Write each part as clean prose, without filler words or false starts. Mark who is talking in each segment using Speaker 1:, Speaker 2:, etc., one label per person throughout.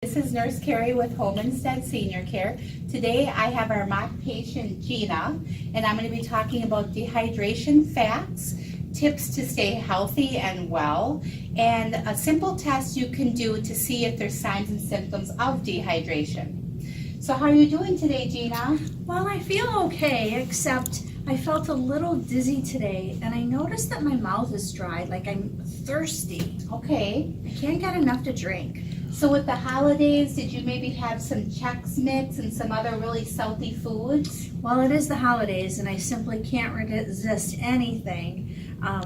Speaker 1: This is Nurse Carrie with Home Instead Senior Care. Today I have our mock patient Gina, and I'm going to be talking about dehydration facts, tips to stay healthy and well, and a simple test you can do to see if there's signs and symptoms of dehydration. So how are you doing today, Gina?
Speaker 2: Well, I feel okay, except I felt a little dizzy today, and I noticed that my mouth is dry, like I'm thirsty.
Speaker 1: Okay.
Speaker 2: I can't get enough to drink.
Speaker 1: So with the holidays, did you maybe have some Chex Mix and some other really salty foods?
Speaker 2: Well, it is the holidays, and I simply can't resist anything.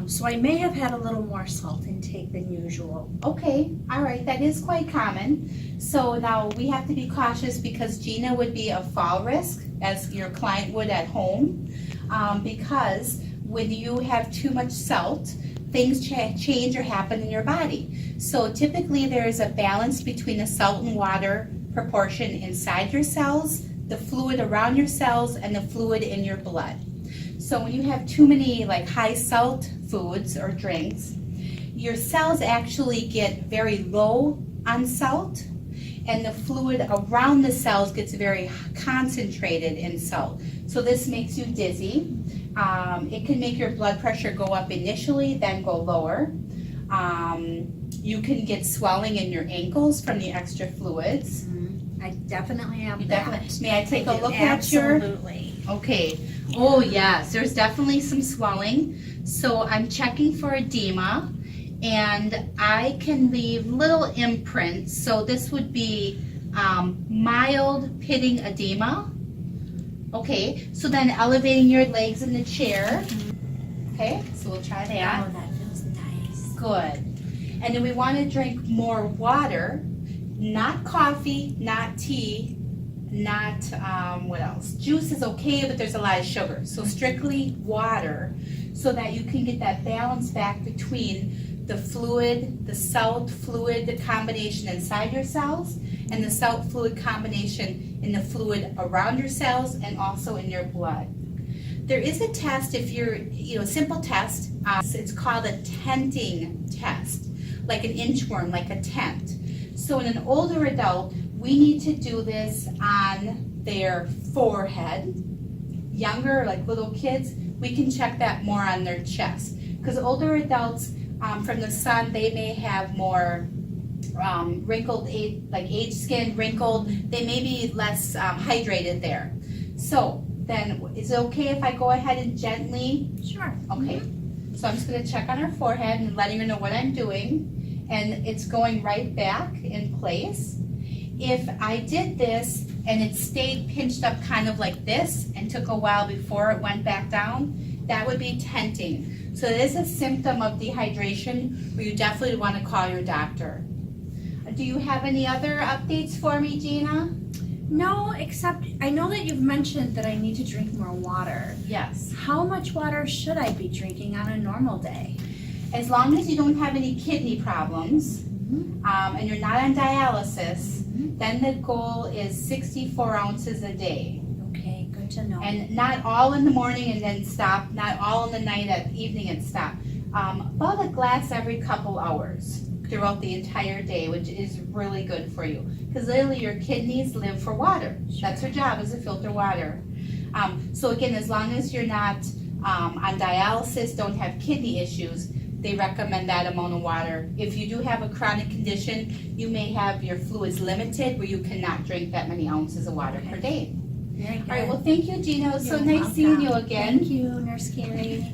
Speaker 2: So I may have had a little more salt intake than usual.
Speaker 1: Okay, all right, that is quite common. So now we have to be cautious because Gina would be a fall risk, as your client would at home, because when you have too much salt, things change or happen in your body. So typically there is a balance between the salt and water proportion inside your cells, the fluid around your cells, and the fluid in your blood. So when you have too many like high salt foods or drinks, your cells actually get very low on salt, and the fluid around the cells gets very concentrated in salt. So this makes you dizzy. It can make your blood pressure go up initially, then go lower. You can get swelling in your ankles from the extra fluids.
Speaker 2: I definitely have
Speaker 1: May I take a look at your?
Speaker 2: Absolutely.
Speaker 1: Okay. Oh yes, there's definitely some swelling. So I'm checking for edema, and I can leave little imprints. So this would be mild pitting edema. Okay, so then elevating your legs in the chair. Okay, so we'll try that.
Speaker 2: Oh, that feels nice.
Speaker 1: Good. And then we want to drink more water, not coffee, not tea, not, what else? Juice is okay, but there's a lot of sugar. So strictly water, so that you can get that balance back between the fluid, the salt fluid, the combination inside your cells, and the salt fluid combination in the fluid around your cells and also in your blood. There is a test if you're, simple test. It's called a tenting test, like an inchworm, like a tent. So in an older adult, we need to do this on their forehead. Younger, like little kids, we can check that more on their chest. Because older adults, from the sun, they may have more wrinkled, like aged skin, wrinkled. They may be less hydrated there. So then, is it okay if I go ahead and gently?
Speaker 2: Sure.
Speaker 1: Okay. So I'm just going to check on her forehead and letting her know what I'm doing. And it's going right back in place. If I did this and it stayed pinched up kind of like this and took a while before it went back down, that would be tenting. So it is a symptom of dehydration where you definitely want to call your doctor. Do you have any other updates for me, Gina?
Speaker 2: No, except I know that you've mentioned that I need to drink more water.
Speaker 1: Yes.
Speaker 2: How much water should I be drinking on a normal day?
Speaker 1: As long as you don't have any kidney problems, and you're not on dialysis, then the goal is 64 ounces a day.
Speaker 2: Okay, good to know.
Speaker 1: And not all in the morning and then stop, not all in the night at evening and stop. About a glass every couple hours throughout the entire day, which is really good for you. Because literally your kidneys live for water. That's their job, is to filter water. So again, as long as you're not on dialysis, don't have kidney issues, they recommend that amount of water. If you do have a chronic condition, you may have your fluids limited where you cannot drink that many ounces of water per day.
Speaker 2: Very good.
Speaker 1: All right, well, thank you, Gina. It was so
Speaker 2: You're
Speaker 1: nice seeing you
Speaker 2: welcome.
Speaker 1: again.
Speaker 2: Thank you, Nurse Carrie.